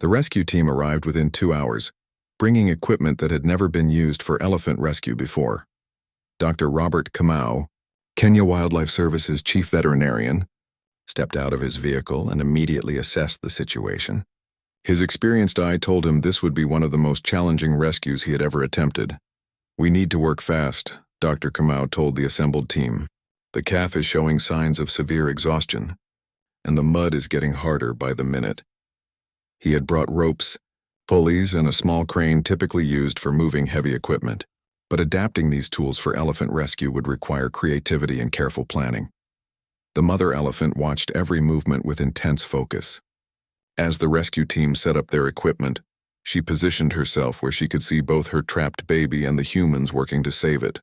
The rescue team arrived within 2 hours, bringing equipment that had never been used for elephant rescue before. Dr. Robert Kamau, Kenya Wildlife Service's chief veterinarian, stepped out of his vehicle and immediately assessed the situation. His experienced eye told him this would be one of the most challenging rescues he had ever attempted. "We need to work fast," Dr. Kamau told the assembled team. "The calf is showing signs of severe exhaustion, and the mud is getting harder by the minute." He had brought ropes, pulleys, and a small crane typically used for moving heavy equipment, but adapting these tools for elephant rescue would require creativity and careful planning. The mother elephant watched every movement with intense focus. As the rescue team set up their equipment, she positioned herself where she could see both her trapped baby and the humans working to save it.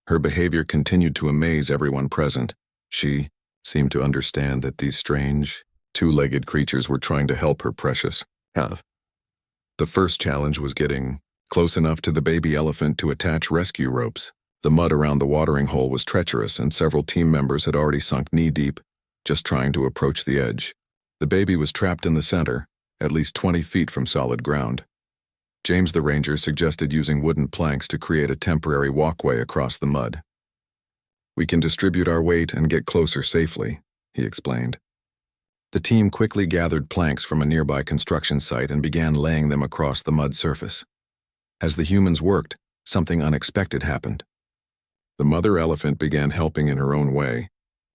Her behavior continued to amaze everyone present. She seemed to understand that these strange, two-legged creatures were trying to help her precious calf. The first challenge was getting close enough to the baby elephant to attach rescue ropes. The mud around the watering hole was treacherous, and several team members had already sunk knee-deep, just trying to approach the edge. The baby was trapped in the center, at least 20 feet from solid ground. James the ranger suggested using wooden planks to create a temporary walkway across the mud. "We can distribute our weight and get closer safely," he explained. The team quickly gathered planks from a nearby construction site and began laying them across the mud surface. As the humans worked, something unexpected happened. The mother elephant began helping in her own way.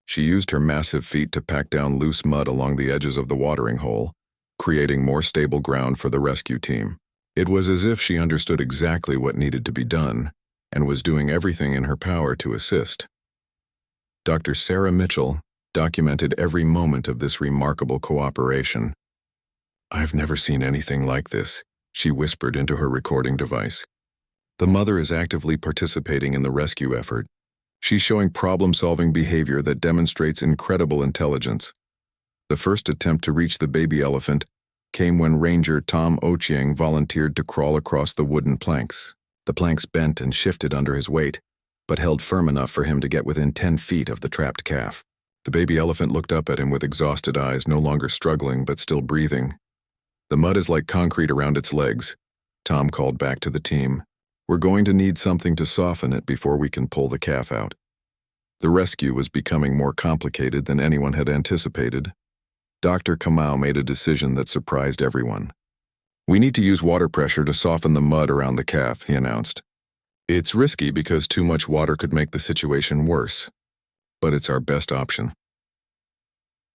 She used her massive feet to pack down loose mud along the edges of the watering hole, creating more stable ground for the rescue team. It was as if she understood exactly what needed to be done and was doing everything in her power to assist. Dr. Sarah Mitchell documented every moment of this remarkable cooperation. "I've never seen anything like this," she whispered into her recording device. The mother is actively participating in the rescue effort. She's showing problem-solving behavior that demonstrates incredible intelligence. The first attempt to reach the baby elephant came when Ranger Tom Ochieng volunteered to crawl across the wooden planks. The planks bent and shifted under his weight, but held firm enough for him to get within 10 feet of the trapped calf. The baby elephant looked up at him with exhausted eyes, no longer struggling but still breathing. "The mud is like concrete around its legs," Tom called back to the team. "We're going to need something to soften it before we can pull the calf out." The rescue was becoming more complicated than anyone had anticipated. Dr. Kamau made a decision that surprised everyone. "We need to use water pressure to soften the mud around the calf," he announced. "It's risky because too much water could make the situation worse, but it's our best option."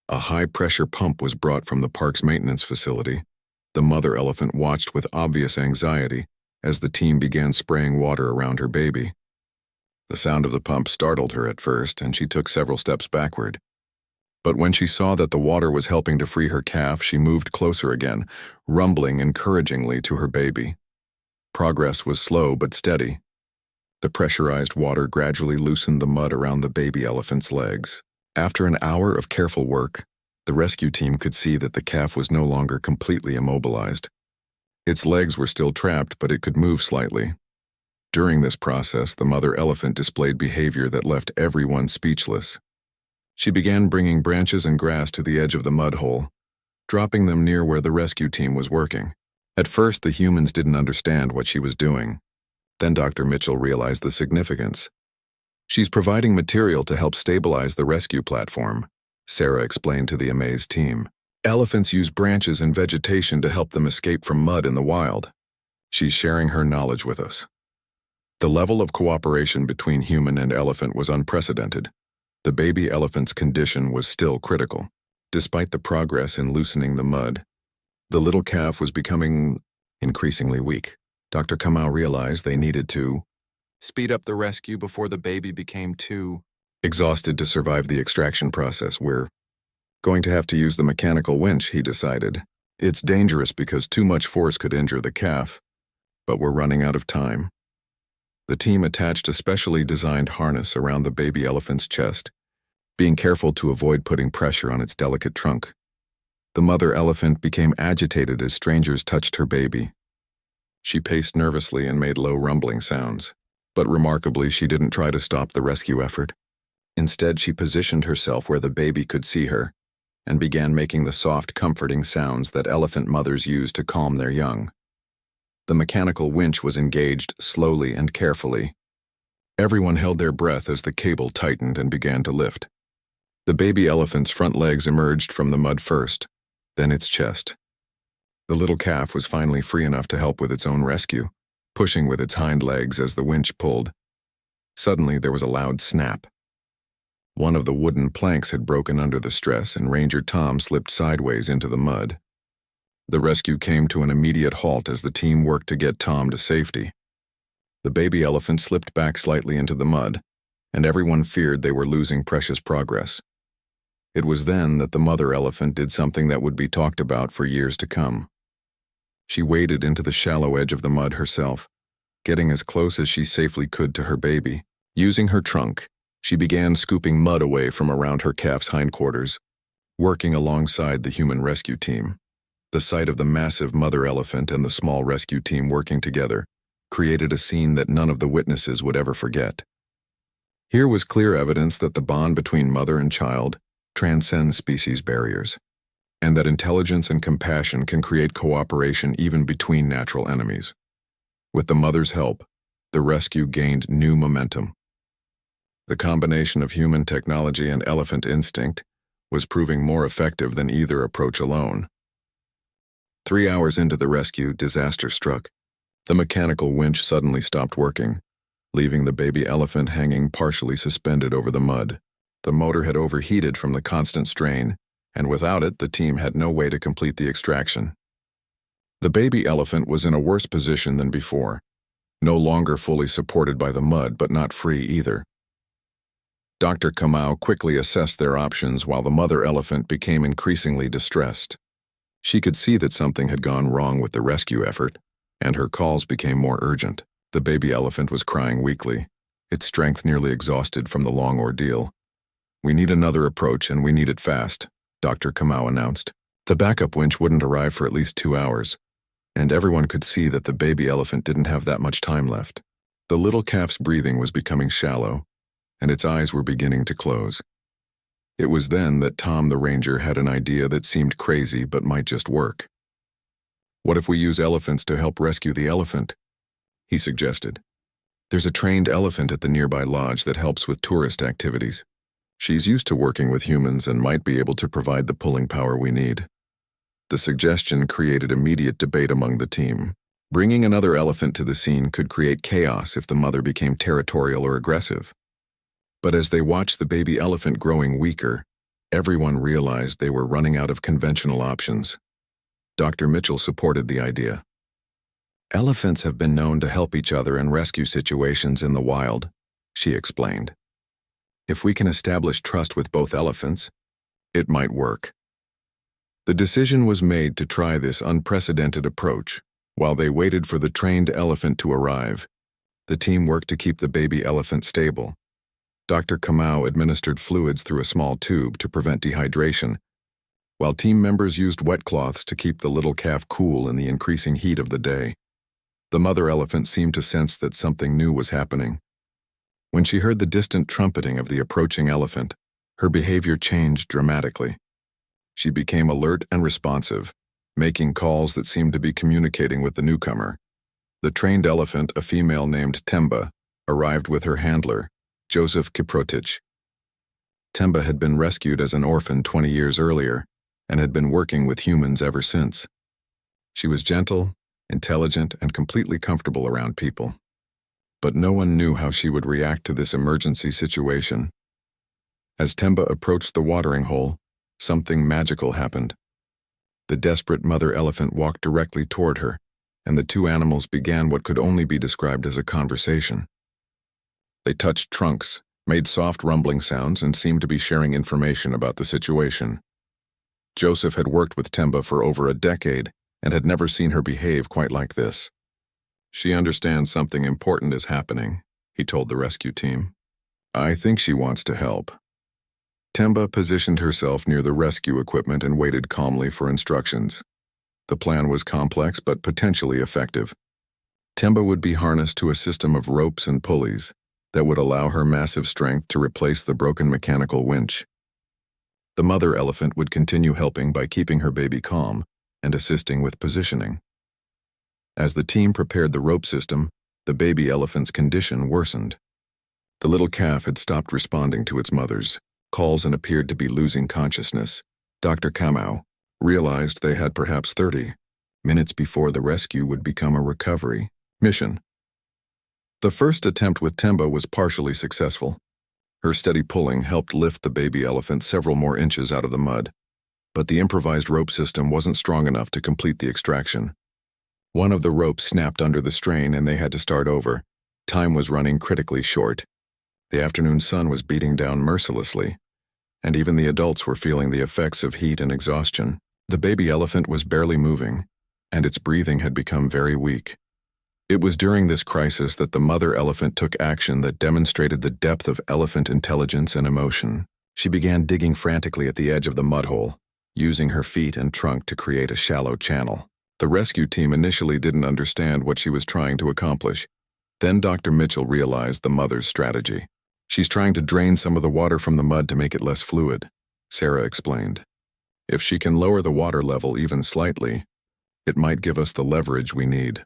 A high-pressure pump was brought from the park's maintenance facility. The mother elephant watched with obvious anxiety as the team began spraying water around her baby. The sound of the pump startled her at first, and she took several steps backward. But when she saw that the water was helping to free her calf, she moved closer again, rumbling encouragingly to her baby. Progress was slow but steady. The pressurized water gradually loosened the mud around the baby elephant's legs. After an hour of careful work, the rescue team could see that the calf was no longer completely immobilized. Its legs were still trapped, but it could move slightly. During this process, the mother elephant displayed behavior that left everyone speechless. She began bringing branches and grass to the edge of the mud hole, dropping them near where the rescue team was working. At first, the humans didn't understand what she was doing. Then Dr. Mitchell realized the significance. "She's providing material to help stabilize the rescue platform," Sarah explained to the amazed team. "Elephants use branches and vegetation to help them escape from mud in the wild. She's sharing her knowledge with us." The level of cooperation between human and elephant was unprecedented. The baby elephant's condition was still critical. Despite the progress in loosening the mud, the little calf was becoming increasingly weak. Dr. Kamau realized they needed to speed up the rescue before the baby became too exhausted to survive the extraction process. "We're going to have to use the mechanical winch," he decided. "It's dangerous because too much force could injure the calf, but we're running out of time." The team attached a specially designed harness around the baby elephant's chest, being careful to avoid putting pressure on its delicate trunk. The mother elephant became agitated as strangers touched her baby. She paced nervously and made low rumbling sounds, but remarkably she didn't try to stop the rescue effort. Instead, she positioned herself where the baby could see her, and began making the soft, comforting sounds that elephant mothers use to calm their young. The mechanical winch was engaged slowly and carefully. Everyone held their breath as the cable tightened and began to lift. The baby elephant's front legs emerged from the mud first, then its chest. The little calf was finally free enough to help with its own rescue, pushing with its hind legs as the winch pulled. Suddenly, there was a loud snap. One of the wooden planks had broken under the stress, and Ranger Tom slipped sideways into the mud. The rescue came to an immediate halt as the team worked to get Tom to safety. The baby elephant slipped back slightly into the mud, and everyone feared they were losing precious progress. It was then that the mother elephant did something that would be talked about for years to come. She waded into the shallow edge of the mud herself, getting as close as she safely could to her baby. Using her trunk, she began scooping mud away from around her calf's hindquarters, working alongside the human rescue team. The sight of the massive mother elephant and the small rescue team working together created a scene that none of the witnesses would ever forget. Here was clear evidence that the bond between mother and child transcends species barriers, and that intelligence and compassion can create cooperation even between natural enemies. With the mother's help, the rescue gained new momentum. The combination of human technology and elephant instinct was proving more effective than either approach alone. 3 hours into the rescue, disaster struck. The mechanical winch suddenly stopped working, leaving the baby elephant hanging partially suspended over the mud. The motor had overheated from the constant strain, and without it, the team had no way to complete the extraction. The baby elephant was in a worse position than before, no longer fully supported by the mud, but not free either. Dr. Kamau quickly assessed their options while the mother elephant became increasingly distressed. She could see that something had gone wrong with the rescue effort, and her calls became more urgent. The baby elephant was crying weakly, its strength nearly exhausted from the long ordeal. "We need another approach, and we need it fast," Dr. Kamau announced. The backup winch wouldn't arrive for at least 2 hours, and everyone could see that the baby elephant didn't have that much time left. The little calf's breathing was becoming shallow, and its eyes were beginning to close. It was then that Tom the ranger had an idea that seemed crazy but might just work. "What if we use elephants to help rescue the elephant?" he suggested. "There's a trained elephant at the nearby lodge that helps with tourist activities. She's used to working with humans and might be able to provide the pulling power we need." The suggestion created immediate debate among the team. Bringing another elephant to the scene could create chaos if the mother became territorial or aggressive. But as they watched the baby elephant growing weaker, everyone realized they were running out of conventional options. Dr. Mitchell supported the idea. "Elephants have been known to help each other in rescue situations in the wild," she explained. "If we can establish trust with both elephants, it might work." The decision was made to try this unprecedented approach. While they waited for the trained elephant to arrive, the team worked to keep the baby elephant stable. Dr. Kamau administered fluids through a small tube to prevent dehydration, while team members used wet cloths to keep the little calf cool in the increasing heat of the day. The mother elephant seemed to sense that something new was happening. When she heard the distant trumpeting of the approaching elephant, her behavior changed dramatically. She became alert and responsive, making calls that seemed to be communicating with the newcomer. The trained elephant, a female named Temba, arrived with her handler, Joseph Kiprotich. Temba had been rescued as an orphan 20 years earlier and had been working with humans ever since. She was gentle, intelligent, and completely comfortable around people. But no one knew how she would react to this emergency situation. As Temba approached the watering hole, something magical happened. The desperate mother elephant walked directly toward her, and the two animals began what could only be described as a conversation. They touched trunks, made soft rumbling sounds, and seemed to be sharing information about the situation. Joseph had worked with Temba for over a decade and had never seen her behave quite like this. "She understands something important is happening," he told the rescue team. "I think she wants to help." Temba positioned herself near the rescue equipment and waited calmly for instructions. The plan was complex but potentially effective. Temba would be harnessed to a system of ropes and pulleys that would allow her massive strength to replace the broken mechanical winch. The mother elephant would continue helping by keeping her baby calm and assisting with positioning. As the team prepared the rope system, the baby elephant's condition worsened. The little calf had stopped responding to its mother's calls and appeared to be losing consciousness. Dr. Kamau realized they had perhaps 30 minutes before the rescue would become a recovery mission. The first attempt with Temba was partially successful. Her steady pulling helped lift the baby elephant several more inches out of the mud, but the improvised rope system wasn't strong enough to complete the extraction. One of the ropes snapped under the strain and they had to start over. Time was running critically short. The afternoon sun was beating down mercilessly, and even the adults were feeling the effects of heat and exhaustion. The baby elephant was barely moving, and its breathing had become very weak. It was during this crisis that the mother elephant took action that demonstrated the depth of elephant intelligence and emotion. She began digging frantically at the edge of the mud hole, using her feet and trunk to create a shallow channel. The rescue team initially didn't understand what she was trying to accomplish. Then Dr. Mitchell realized the mother's strategy. "She's trying to drain some of the water from the mud to make it less fluid," Sarah explained. "If she can lower the water level even slightly, it might give us the leverage we need."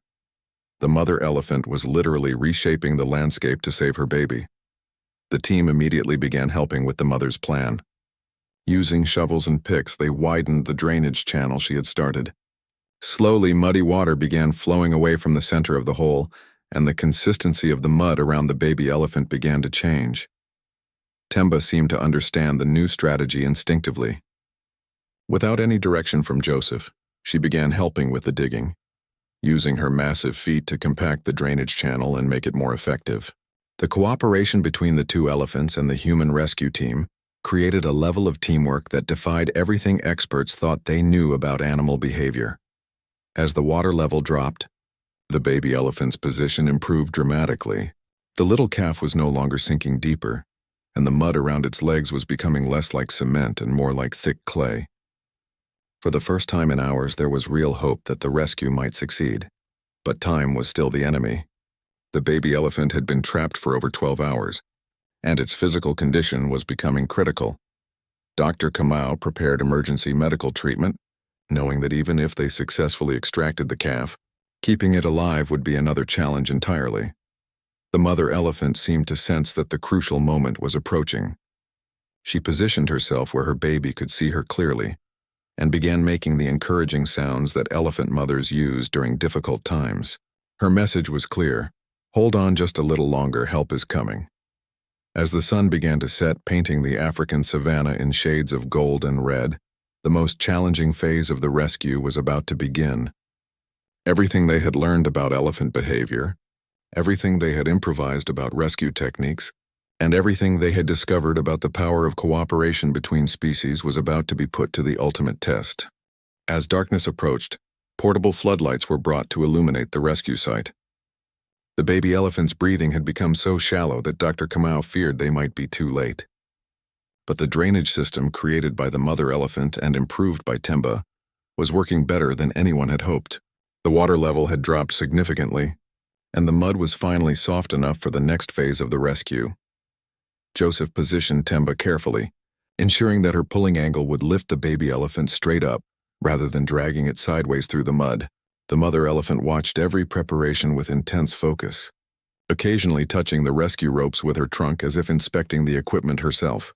The mother elephant was literally reshaping the landscape to save her baby. The team immediately began helping with the mother's plan. Using shovels and picks, they widened the drainage channel she had started. Slowly, muddy water began flowing away from the center of the hole, and the consistency of the mud around the baby elephant began to change. Temba seemed to understand the new strategy instinctively. Without any direction from Joseph, she began helping with the digging, using her massive feet to compact the drainage channel and make it more effective. The cooperation between the two elephants and the human rescue team created a level of teamwork that defied everything experts thought they knew about animal behavior. As the water level dropped, the baby elephant's position improved dramatically. The little calf was no longer sinking deeper, and the mud around its legs was becoming less like cement and more like thick clay. For the first time in hours, there was real hope that the rescue might succeed. But time was still the enemy. The baby elephant had been trapped for over 12 hours, and its physical condition was becoming critical. Dr. Kamau prepared emergency medical treatment, knowing that even if they successfully extracted the calf, keeping it alive would be another challenge entirely. The mother elephant seemed to sense that the crucial moment was approaching. She positioned herself where her baby could see her clearly, and began making the encouraging sounds that elephant mothers use during difficult times. Her message was clear: hold on just a little longer, help is coming. As the sun began to set, painting the African savanna in shades of gold and red, the most challenging phase of the rescue was about to begin. Everything they had learned about elephant behavior, everything they had improvised about rescue techniques, and everything they had discovered about the power of cooperation between species was about to be put to the ultimate test. As darkness approached, portable floodlights were brought to illuminate the rescue site. The baby elephant's breathing had become so shallow that Dr. Kamau feared they might be too late. But the drainage system created by the mother elephant and improved by Temba was working better than anyone had hoped. The water level had dropped significantly, and the mud was finally soft enough for the next phase of the rescue. Joseph positioned Temba carefully, ensuring that her pulling angle would lift the baby elephant straight up rather than dragging it sideways through the mud. The mother elephant watched every preparation with intense focus, occasionally touching the rescue ropes with her trunk as if inspecting the equipment herself.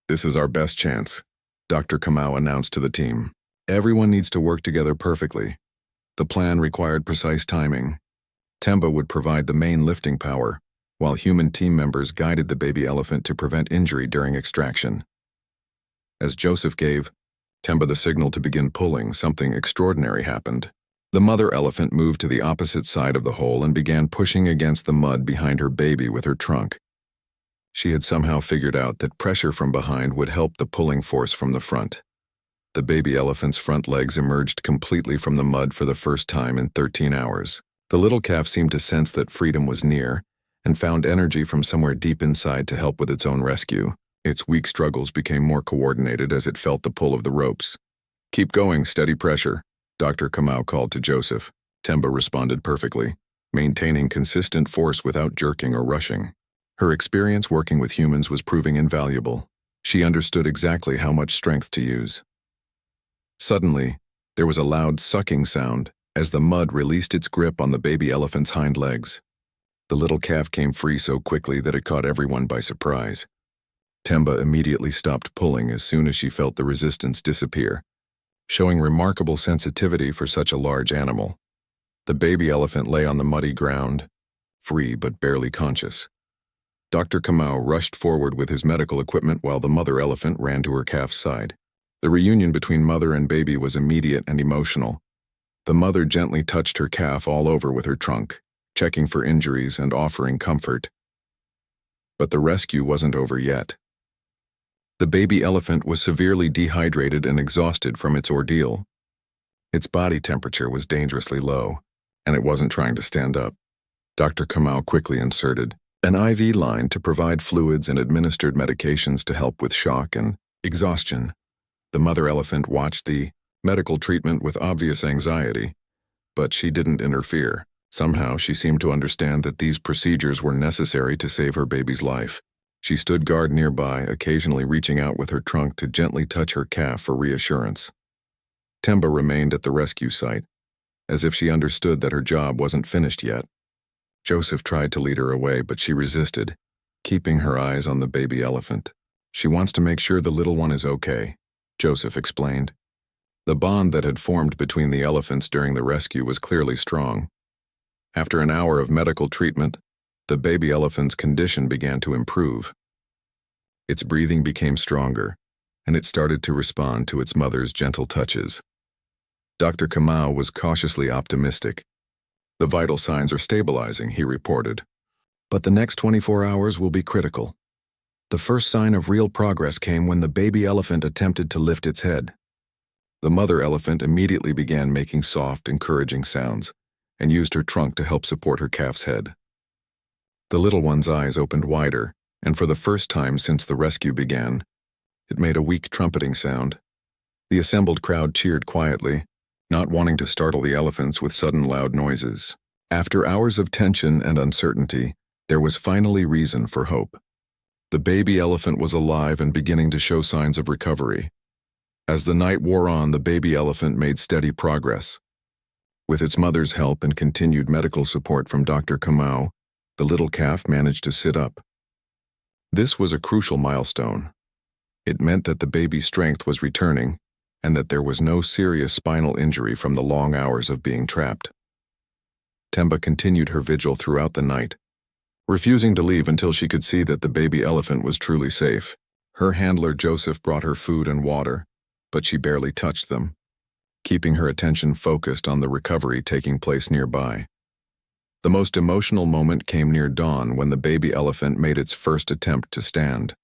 "This is our best chance," Dr. Kamau announced to the team. "Everyone needs to work together perfectly." The plan required precise timing. Temba would provide the main lifting power, while human team members guided the baby elephant to prevent injury during extraction. As Joseph gave Temba the signal to begin pulling, something extraordinary happened. The mother elephant moved to the opposite side of the hole and began pushing against the mud behind her baby with her trunk. She had somehow figured out that pressure from behind would help the pulling force from the front. The baby elephant's front legs emerged completely from the mud for the first time in 13 hours. The little calf seemed to sense that freedom was near and found energy from somewhere deep inside to help with its own rescue. Its weak struggles became more coordinated as it felt the pull of the ropes. "Keep going, steady pressure," Dr. Kamau called to Joseph. Temba responded perfectly, maintaining consistent force without jerking or rushing. Her experience working with humans was proving invaluable. She understood exactly how much strength to use. Suddenly, there was a loud sucking sound as the mud released its grip on the baby elephant's hind legs. The little calf came free so quickly that it caught everyone by surprise. Temba immediately stopped pulling as soon as she felt the resistance disappear, showing remarkable sensitivity for such a large animal. The baby elephant lay on the muddy ground, free but barely conscious. Dr. Kamau rushed forward with his medical equipment while the mother elephant ran to her calf's side. The reunion between mother and baby was immediate and emotional. The mother gently touched her calf all over with her trunk, checking for injuries and offering comfort. But the rescue wasn't over yet. The baby elephant was severely dehydrated and exhausted from its ordeal. Its body temperature was dangerously low, and it wasn't trying to stand up. Dr. Kamau quickly inserted an IV line to provide fluids and administered medications to help with shock and exhaustion. The mother elephant watched the medical treatment with obvious anxiety, but she didn't interfere. Somehow, she seemed to understand that these procedures were necessary to save her baby's life. She stood guard nearby, occasionally reaching out with her trunk to gently touch her calf for reassurance. Temba remained at the rescue site, as if she understood that her job wasn't finished yet. Joseph tried to lead her away, but she resisted, keeping her eyes on the baby elephant. She wants to make sure the little one is okay, Joseph explained. The bond that had formed between the elephants during the rescue was clearly strong. After an hour of medical treatment, the baby elephant's condition began to improve. Its breathing became stronger, and it started to respond to its mother's gentle touches. Dr. Kamau was cautiously optimistic. The vital signs are stabilizing, he reported. But the next 24 hours will be critical. The first sign of real progress came when the baby elephant attempted to lift its head. The mother elephant immediately began making soft, encouraging sounds and used her trunk to help support her calf's head. The little one's eyes opened wider, and for the first time since the rescue began, it made a weak trumpeting sound. The assembled crowd cheered quietly, not wanting to startle the elephants with sudden loud noises. After hours of tension and uncertainty, there was finally reason for hope. The baby elephant was alive and beginning to show signs of recovery. As the night wore on, the baby elephant made steady progress. With its mother's help and continued medical support from Dr. Kamau, the little calf managed to sit up. This was a crucial milestone. It meant that the baby's strength was returning and that there was no serious spinal injury from the long hours of being trapped. Temba continued her vigil throughout the night, refusing to leave until she could see that the baby elephant was truly safe. Her handler Joseph brought her food and water, but she barely touched them, keeping her attention focused on the recovery taking place nearby. The most emotional moment came near dawn when the baby elephant made its first attempt to stand.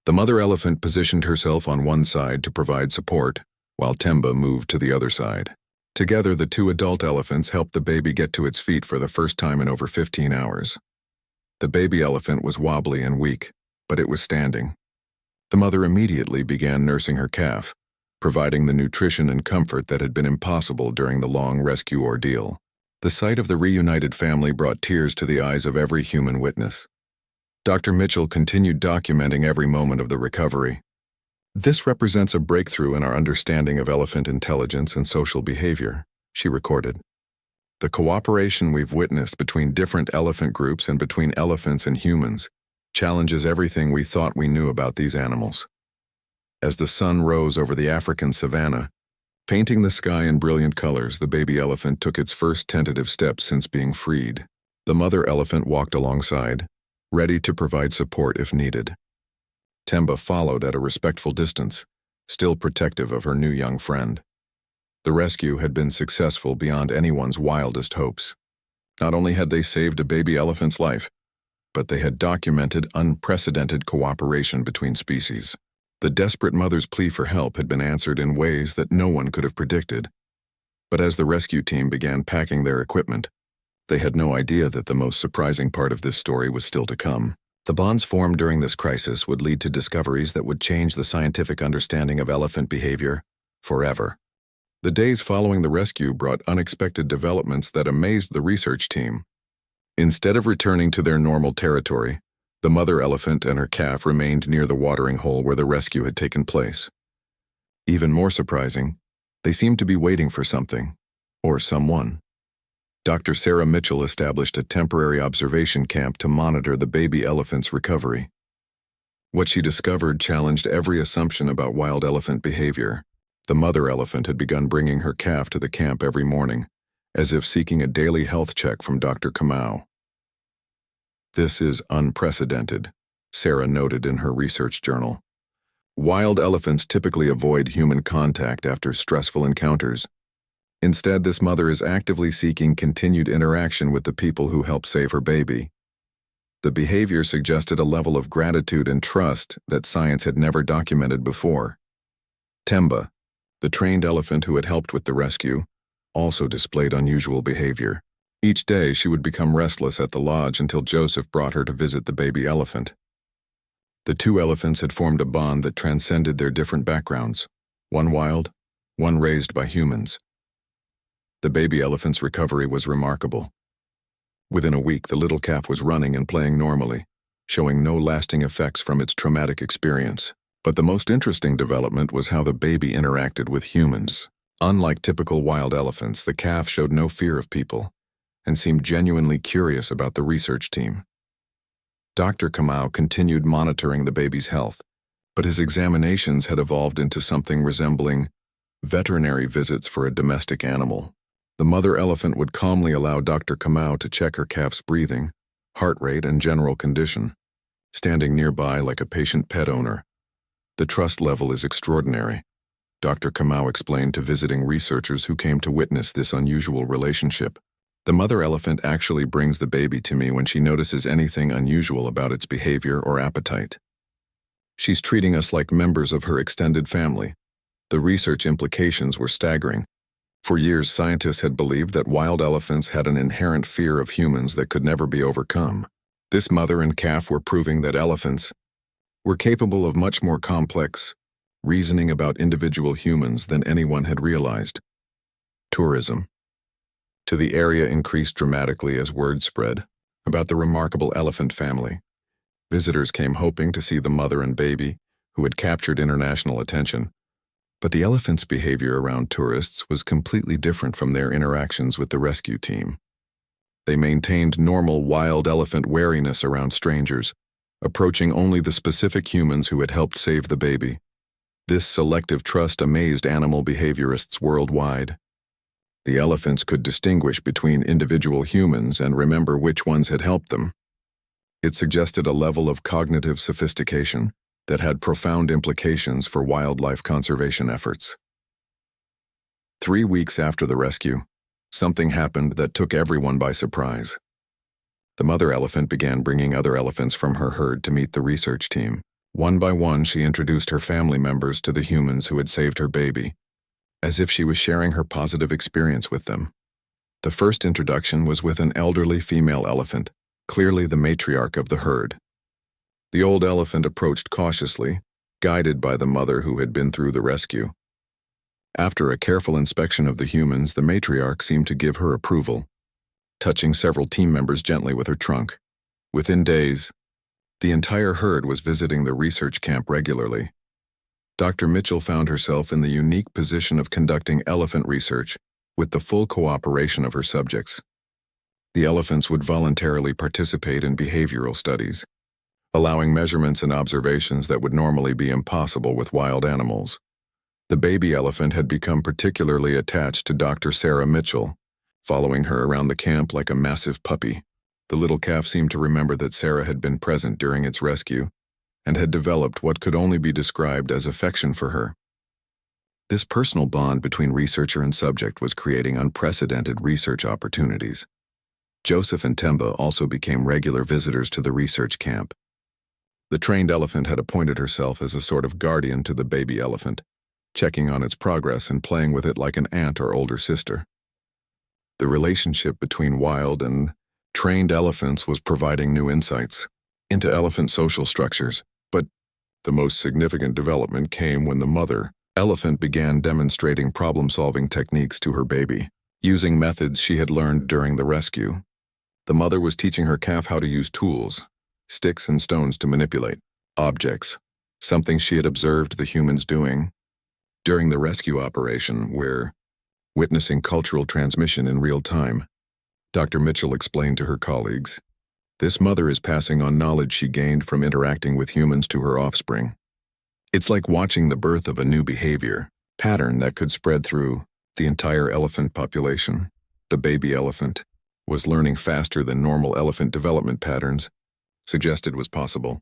The mother elephant positioned herself on one side to provide support, while Temba moved to the other side. Together, the two adult elephants helped the baby get to its feet for the first time in over 15 hours. The baby elephant was wobbly and weak, but it was standing. The mother immediately began nursing her calf, providing the nutrition and comfort that had been impossible during the long rescue ordeal. The sight of the reunited family brought tears to the eyes of every human witness. Dr. Mitchell continued documenting every moment of the recovery. "This represents a breakthrough in our understanding of elephant intelligence and social behavior," she recorded. "The cooperation we've witnessed between different elephant groups and between elephants and humans challenges everything we thought we knew about these animals." As the sun rose over the African savanna, painting the sky in brilliant colors, the baby elephant took its first tentative steps since being freed. The mother elephant walked alongside, ready to provide support if needed. Temba followed at a respectful distance, still protective of her new young friend. The rescue had been successful beyond anyone's wildest hopes. Not only had they saved a baby elephant's life, but they had documented unprecedented cooperation between species. The desperate mother's plea for help had been answered in ways that no one could have predicted. But as the rescue team began packing their equipment, they had no idea that the most surprising part of this story was still to come. The bonds formed during this crisis would lead to discoveries that would change the scientific understanding of elephant behavior forever. The days following the rescue brought unexpected developments that amazed the research team. Instead of returning to their normal territory, The mother elephant and her calf remained near the watering hole where the rescue had taken place. Even more surprising, they seemed to be waiting for something, or someone. Dr. Sarah Mitchell established a temporary observation camp to monitor the baby elephant's recovery. What she discovered challenged every assumption about wild elephant behavior. The mother elephant had begun bringing her calf to the camp every morning, as if seeking a daily health check from Dr. Kamau. "This is unprecedented," Sarah noted in her research journal. "Wild elephants typically avoid human contact after stressful encounters. Instead, this mother is actively seeking continued interaction with the people who helped save her baby." The behavior suggested a level of gratitude and trust that science had never documented before. Temba, the trained elephant who had helped with the rescue, also displayed unusual behavior. Each day she would become restless at the lodge until Joseph brought her to visit the baby elephant. The two elephants had formed a bond that transcended their different backgrounds, one wild, one raised by humans. The baby elephant's recovery was remarkable. Within a week, the little calf was running and playing normally, showing no lasting effects from its traumatic experience. But the most interesting development was how the baby interacted with humans. Unlike typical wild elephants, the calf showed no fear of people and seemed genuinely curious about the research team. Dr. Kamau continued monitoring the baby's health, but his examinations had evolved into something resembling veterinary visits for a domestic animal. The mother elephant would calmly allow Dr. Kamau to check her calf's breathing, heart rate, and general condition, standing nearby like a patient pet owner. "The trust level is extraordinary," Dr. Kamau explained to visiting researchers who came to witness this unusual relationship. "The mother elephant actually brings the baby to me when she notices anything unusual about its behavior or appetite. She's treating us like members of her extended family." The research implications were staggering. For years, scientists had believed that wild elephants had an inherent fear of humans that could never be overcome. This mother and calf were proving that elephants were capable of much more complex reasoning about individual humans than anyone had realized. Tourism to the area increased dramatically as word spread about the remarkable elephant family. Visitors came hoping to see the mother and baby, who had captured international attention. But the elephants' behavior around tourists was completely different from their interactions with the rescue team. They maintained normal wild elephant wariness around strangers, approaching only the specific humans who had helped save the baby. This selective trust amazed animal behaviorists worldwide. The elephants could distinguish between individual humans and remember which ones had helped them. It suggested a level of cognitive sophistication that had profound implications for wildlife conservation efforts. 3 weeks after the rescue, something happened that took everyone by surprise. The mother elephant began bringing other elephants from her herd to meet the research team. One by one, she introduced her family members to the humans who had saved her baby, as if she was sharing her positive experience with them. The first introduction was with an elderly female elephant, clearly the matriarch of the herd. The old elephant approached cautiously, guided by the mother who had been through the rescue. After a careful inspection of the humans, the matriarch seemed to give her approval, touching several team members gently with her trunk. Within days, the entire herd was visiting the research camp regularly. Dr. Mitchell found herself in the unique position of conducting elephant research with the full cooperation of her subjects. The elephants would voluntarily participate in behavioral studies, allowing measurements and observations that would normally be impossible with wild animals. The baby elephant had become particularly attached to Dr. Sarah Mitchell, following her around the camp like a massive puppy. The little calf seemed to remember that Sarah had been present during its rescue and had developed what could only be described as affection for her. This personal bond between researcher and subject was creating unprecedented research opportunities. Joseph and Temba also became regular visitors to the research camp. The trained elephant had appointed herself as a sort of guardian to the baby elephant, checking on its progress and playing with it like an aunt or older sister. The relationship between wild and trained elephants was providing new insights into elephant social structures, but the most significant development came when the mother elephant began demonstrating problem-solving techniques to her baby, using methods she had learned during the rescue. The mother was teaching her calf how to use tools, sticks and stones to manipulate, objects, something she had observed the humans doing during the rescue operation, where witnessing cultural transmission in real time. Dr. Mitchell explained to her colleagues, "This mother is passing on knowledge she gained from interacting with humans to her offspring. It's like watching the birth of a new behavior pattern that could spread through the entire elephant population." The baby elephant was learning faster than normal elephant development patterns suggested was possible.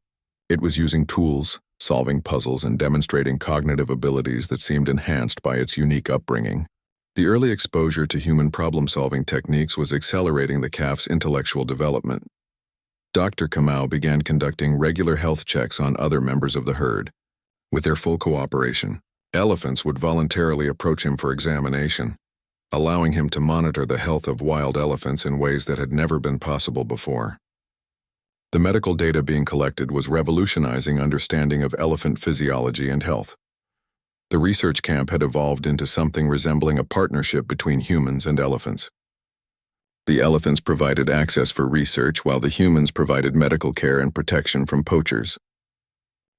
It was using tools, solving puzzles, and demonstrating cognitive abilities that seemed enhanced by its unique upbringing. The early exposure to human problem-solving techniques was accelerating the calf's intellectual development. Dr. Kamau began conducting regular health checks on other members of the herd. With their full cooperation, elephants would voluntarily approach him for examination, allowing him to monitor the health of wild elephants in ways that had never been possible before. The medical data being collected was revolutionizing understanding of elephant physiology and health. The research camp had evolved into something resembling a partnership between humans and elephants. The elephants provided access for research while the humans provided medical care and protection from poachers.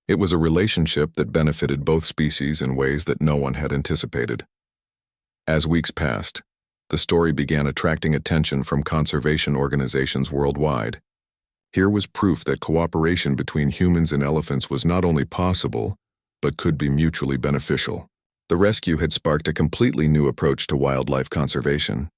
It was a relationship that benefited both species in ways that no one had anticipated. As weeks passed, the story began attracting attention from conservation organizations worldwide. Here was proof that cooperation between humans and elephants was not only possible, but could be mutually beneficial. The rescue had sparked a completely new approach to wildlife conservation.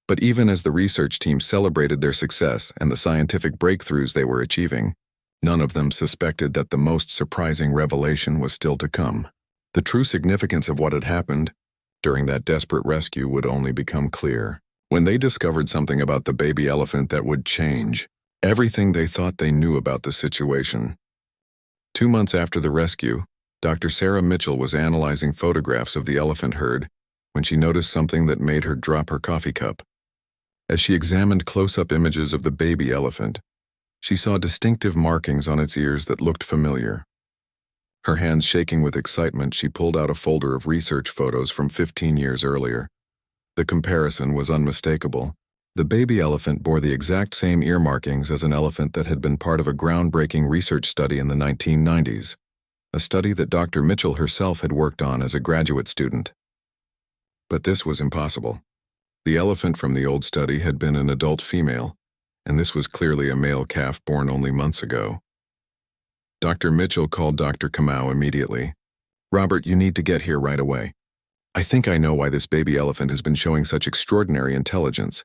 But even as the research team celebrated their success and the scientific breakthroughs they were achieving, none of them suspected that the most surprising revelation was still to come. The true significance of what had happened during that desperate rescue would only become clear when they discovered something about the baby elephant that would change everything they thought they knew about the situation. 2 months after the rescue, Dr. Sarah Mitchell was analyzing photographs of the elephant herd when she noticed something that made her drop her coffee cup. As she examined close-up images of the baby elephant, she saw distinctive markings on its ears that looked familiar. Her hands shaking with excitement, she pulled out a folder of research photos from 15 years earlier. The comparison was unmistakable. The baby elephant bore the exact same ear markings as an elephant that had been part of a groundbreaking research study in the 1990s, a study that Dr. Mitchell herself had worked on as a graduate student. But this was impossible. The elephant from the old study had been an adult female, and this was clearly a male calf born only months ago. Dr. Mitchell called Dr. Kamau immediately. "Robert, you need to get here right away. I think I know why this baby elephant has been showing such extraordinary intelligence."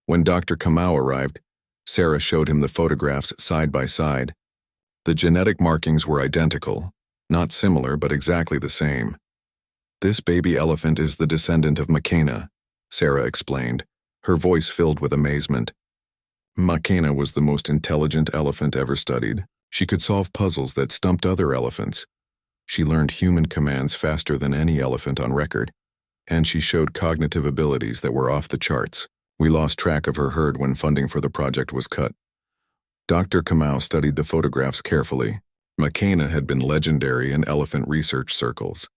When Dr. Kamau arrived, Sarah showed him the photographs side by side. The genetic markings were identical, not similar but exactly the same. "This baby elephant is the descendant of Makena," Sarah explained, her voice filled with amazement. Makena was the most intelligent elephant ever studied. She could solve puzzles that stumped other elephants. She learned human commands faster than any elephant on record, and she showed cognitive abilities that were off the charts. We lost track of her herd when funding for the project was cut. Dr. Kamau studied the photographs carefully. Makena had been legendary in elephant research circles,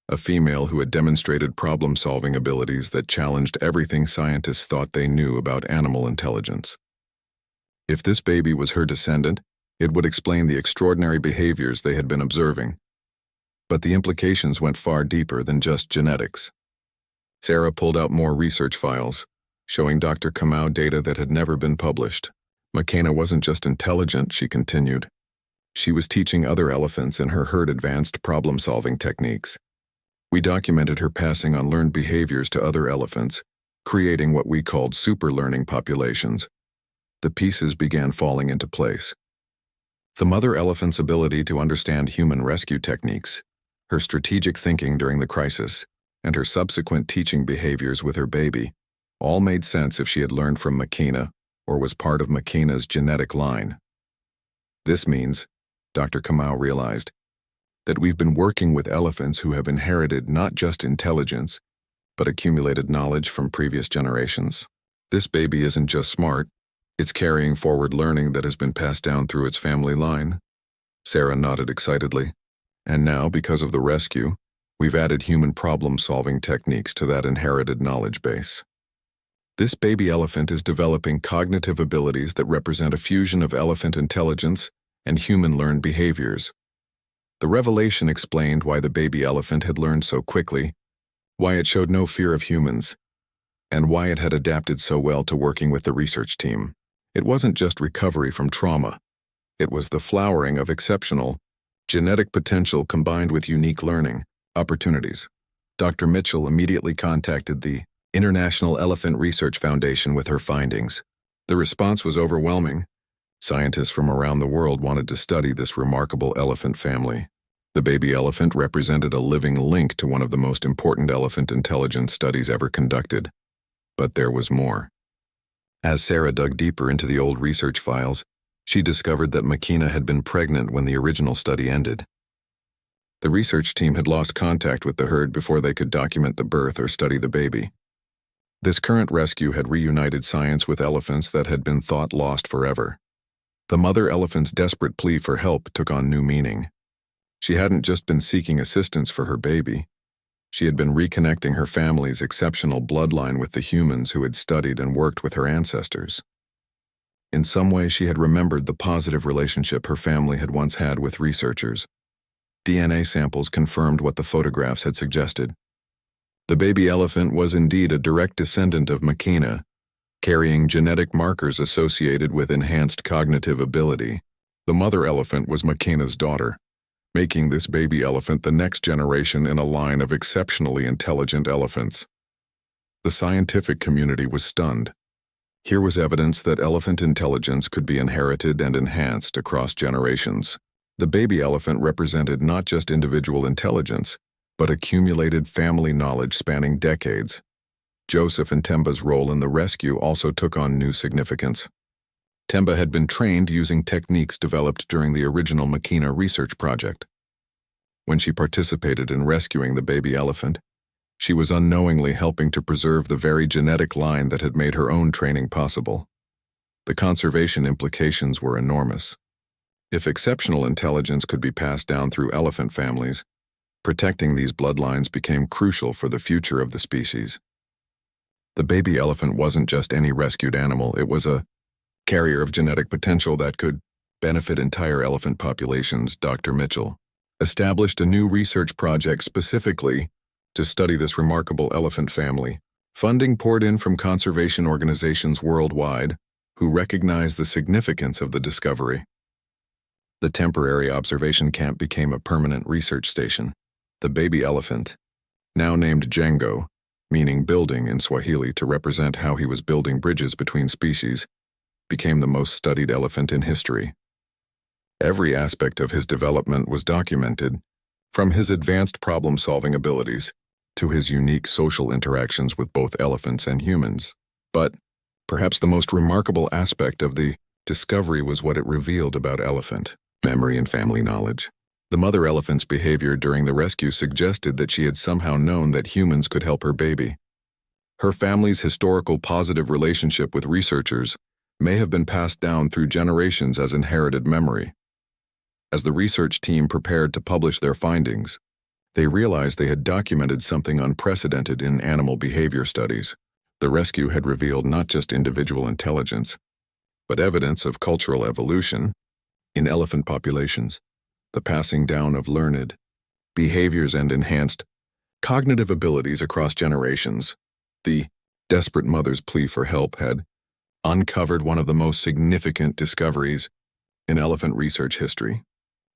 a female who had demonstrated problem-solving abilities that challenged everything scientists thought they knew about animal intelligence. If this baby was her descendant, it would explain the extraordinary behaviors they had been observing. But the implications went far deeper than just genetics. Sarah pulled out more research files, showing Dr. Kamau data that had never been published. Makena wasn't just intelligent, she continued. She was teaching other elephants in her herd advanced problem-solving techniques. We documented her passing on learned behaviors to other elephants, creating what we called super-learning populations. The pieces began falling into place. The mother elephant's ability to understand human rescue techniques, her strategic thinking during the crisis, and her subsequent teaching behaviors with her baby, all made sense if she had learned from Makena or was part of Makena's genetic line. This means, Dr. Kamau realized, that we've been working with elephants who have inherited not just intelligence, but accumulated knowledge from previous generations. This baby isn't just smart, it's carrying forward learning that has been passed down through its family line. Sarah nodded excitedly. And now, because of the rescue, we've added human problem-solving techniques to that inherited knowledge base. This baby elephant is developing cognitive abilities that represent a fusion of elephant intelligence and human-learned behaviors. The revelation explained why the baby elephant had learned so quickly, why it showed no fear of humans, and why it had adapted so well to working with the research team. It wasn't just recovery from trauma. It was the flowering of exceptional genetic potential combined with unique learning opportunities. Dr. Mitchell immediately contacted the International Elephant Research Foundation with her findings. The response was overwhelming. Scientists from around the world wanted to study this remarkable elephant family. The baby elephant represented a living link to one of the most important elephant intelligence studies ever conducted. But there was more. As Sarah dug deeper into the old research files, she discovered that Makina had been pregnant when the original study ended. The research team had lost contact with the herd before they could document the birth or study the baby. This current rescue had reunited science with elephants that had been thought lost forever. The mother elephant's desperate plea for help took on new meaning. She hadn't just been seeking assistance for her baby. She had been reconnecting her family's exceptional bloodline with the humans who had studied and worked with her ancestors. In some way, she had remembered the positive relationship her family had once had with researchers. DNA samples confirmed what the photographs had suggested. The baby elephant was indeed a direct descendant of Makina, carrying genetic markers associated with enhanced cognitive ability. The mother elephant was Makina's daughter, making this baby elephant the next generation in a line of exceptionally intelligent elephants. The scientific community was stunned. Here was evidence that elephant intelligence could be inherited and enhanced across generations. The baby elephant represented not just individual intelligence, but accumulated family knowledge spanning decades. Joseph and Temba's role in the rescue also took on new significance. Temba had been trained using techniques developed during the original Makina research project. When she participated in rescuing the baby elephant, she was unknowingly helping to preserve the very genetic line that had made her own training possible. The conservation implications were enormous. If exceptional intelligence could be passed down through elephant families, protecting these bloodlines became crucial for the future of the species. The baby elephant wasn't just any rescued animal, it was a carrier of genetic potential that could benefit entire elephant populations. Dr. Mitchell established a new research project specifically to study this remarkable elephant family. Funding poured in from conservation organizations worldwide who recognized the significance of the discovery. The temporary observation camp became a permanent research station. The baby elephant, now named Django, meaning building in Swahili to represent how he was building bridges between species, became the most studied elephant in history. Every aspect of his development was documented, from his advanced problem-solving abilities to his unique social interactions with both elephants and humans. But perhaps the most remarkable aspect of the discovery was what it revealed about elephant memory and family knowledge. The mother elephant's behavior during the rescue suggested that she had somehow known that humans could help her baby. Her family's historical positive relationship with researchers may have been passed down through generations as inherited memory. As the research team prepared to publish their findings, they realized they had documented something unprecedented in animal behavior studies. The rescue had revealed not just individual intelligence, but evidence of cultural evolution in elephant populations, the passing down of learned behaviors and enhanced cognitive abilities across generations. The desperate mother's plea for help had uncovered one of the most significant discoveries in elephant research history.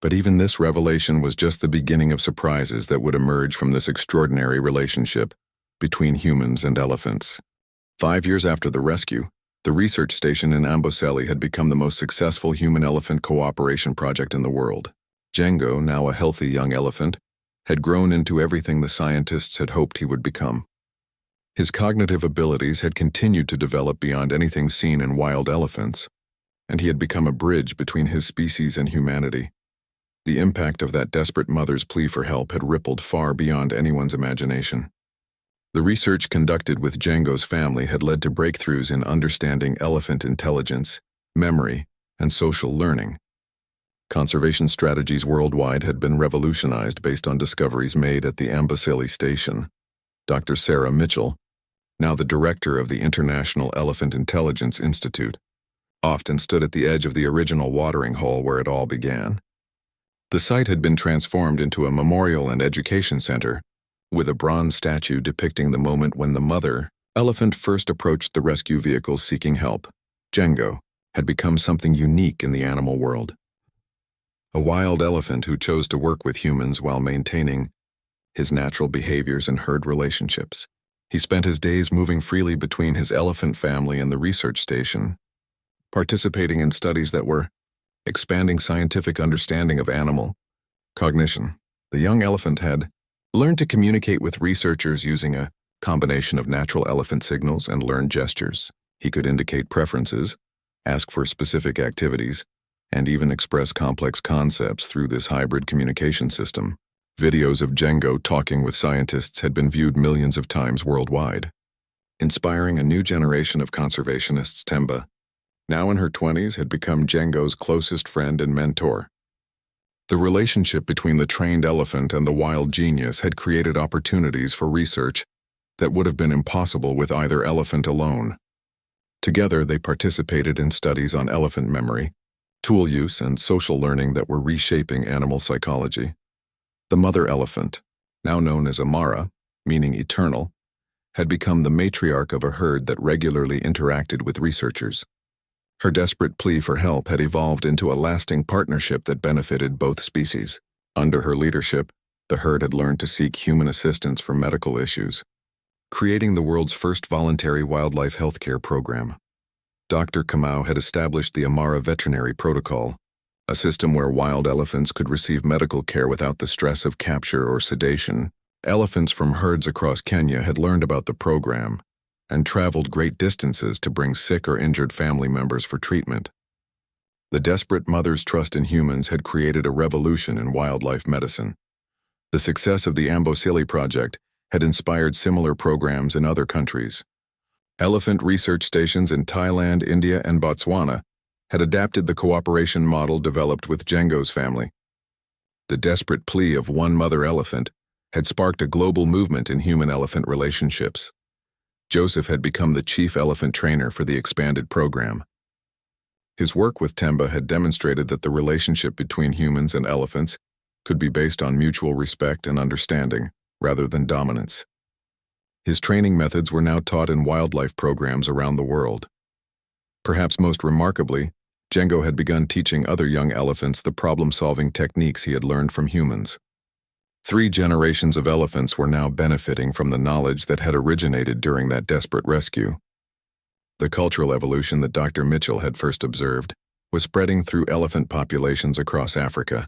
But even this revelation was just the beginning of surprises that would emerge from this extraordinary relationship between humans and elephants. 5 years after the rescue, the research station in Amboseli had become the most successful human-elephant cooperation project in the world. Django, now a healthy young elephant, had grown into everything the scientists had hoped he would become. His cognitive abilities had continued to develop beyond anything seen in wild elephants, and he had become a bridge between his species and humanity. The impact of that desperate mother's plea for help had rippled far beyond anyone's imagination. The research conducted with Django's family had led to breakthroughs in understanding elephant intelligence, memory, and social learning. Conservation strategies worldwide had been revolutionized based on discoveries made at the Amboseli station. Dr. Sarah Mitchell, now the director of the International Elephant Intelligence Institute, often stood at the edge of the original watering hole where it all began. The site had been transformed into a memorial and education center, with a bronze statue depicting the moment when the mother elephant first approached the rescue vehicle seeking help. Django had become something unique in the animal world. A wild elephant who chose to work with humans while maintaining his natural behaviors and herd relationships. He spent his days moving freely between his elephant family and the research station, participating in studies that were expanding scientific understanding of animal cognition. The young elephant had learned to communicate with researchers using a combination of natural elephant signals and learned gestures. He could indicate preferences, ask for specific activities, and even express complex concepts through this hybrid communication system. Videos of Django talking with scientists had been viewed millions of times worldwide, inspiring a new generation of conservationists. Temba, now in her 20s, had become Django's closest friend and mentor. The relationship between the trained elephant and the wild genius had created opportunities for research that would have been impossible with either elephant alone. Together, they participated in studies on elephant memory, tool use, and social learning that were reshaping animal psychology. The mother elephant, now known as Amara, meaning eternal, had become the matriarch of a herd that regularly interacted with researchers. Her desperate plea for help had evolved into a lasting partnership that benefited both species. Under her leadership, the herd had learned to seek human assistance for medical issues, creating the world's first voluntary wildlife healthcare program. Dr. Kamau had established the Amara Veterinary Protocol, a system where wild elephants could receive medical care without the stress of capture or sedation. Elephants from herds across Kenya had learned about the program and traveled great distances to bring sick or injured family members for treatment. The desperate mother's trust in humans had created a revolution in wildlife medicine. The success of the Amboseli project had inspired similar programs in other countries. Elephant research stations in Thailand, India, and Botswana had adapted the cooperation model developed with Django's family. The desperate plea of one mother elephant had sparked a global movement in human-elephant relationships. Joseph had become the chief elephant trainer for the expanded program. His work with Temba had demonstrated that the relationship between humans and elephants could be based on mutual respect and understanding, rather than dominance. His training methods were now taught in wildlife programs around the world. Perhaps most remarkably, Django had begun teaching other young elephants the problem-solving techniques he had learned from humans. 3 generations of elephants were now benefiting from the knowledge that had originated during that desperate rescue. The cultural evolution that Dr. Mitchell had first observed was spreading through elephant populations across Africa.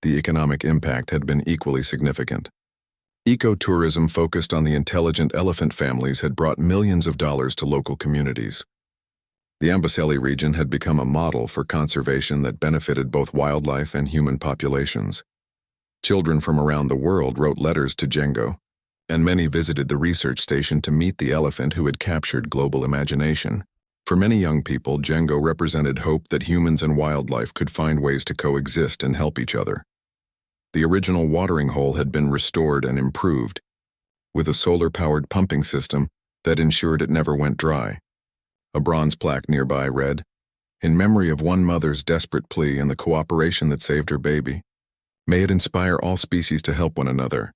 The economic impact had been equally significant. Ecotourism focused on the intelligent elephant families had brought millions of dollars to local communities. The Amboseli region had become a model for conservation that benefited both wildlife and human populations. Children from around the world wrote letters to Django, and many visited the research station to meet the elephant who had captured global imagination. For many young people, Django represented hope that humans and wildlife could find ways to coexist and help each other. The original watering hole had been restored and improved, with a solar-powered pumping system that ensured it never went dry. A bronze plaque nearby read, "In memory of one mother's desperate plea and the cooperation that saved her baby. May it inspire all species to help one another."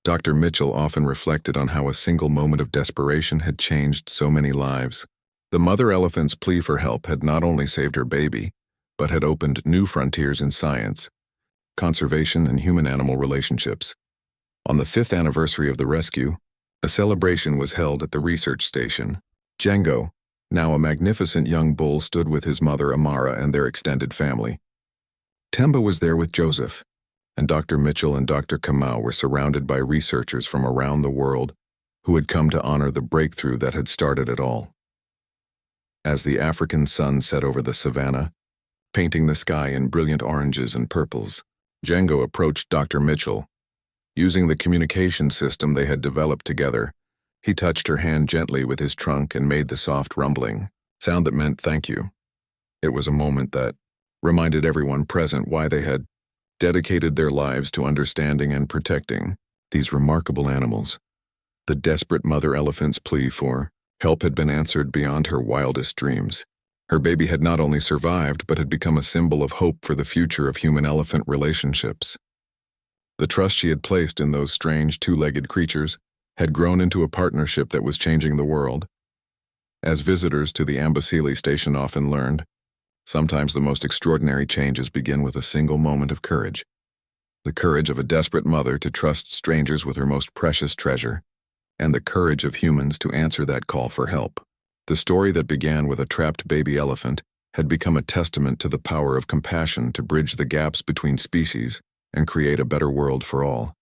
Dr. Mitchell often reflected on how a single moment of desperation had changed so many lives. The mother elephant's plea for help had not only saved her baby, but had opened new frontiers in science, conservation, and human-animal relationships. On the 5th anniversary of the rescue, a celebration was held at the research station. Django, now a magnificent young bull, stood with his mother Amara and their extended family. Temba was there with Joseph, and Dr. Mitchell and Dr. Kamau were surrounded by researchers from around the world who had come to honor the breakthrough that had started it all. As the African sun set over the savannah, painting the sky in brilliant oranges and purples, Django approached Dr. Mitchell. Using the communication system they had developed together, he touched her hand gently with his trunk and made the soft rumbling sound that meant thank you. It was a moment that reminded everyone present why they had dedicated their lives to understanding and protecting these remarkable animals. The desperate mother elephant's plea for help had been answered beyond her wildest dreams. Her baby had not only survived, but had become a symbol of hope for the future of human-elephant relationships. The trust she had placed in those strange two-legged creatures had grown into a partnership that was changing the world. As visitors to the Amboseli station often learned, sometimes the most extraordinary changes begin with a single moment of courage. The courage of a desperate mother to trust strangers with her most precious treasure, and the courage of humans to answer that call for help. The story that began with a trapped baby elephant had become a testament to the power of compassion to bridge the gaps between species and create a better world for all.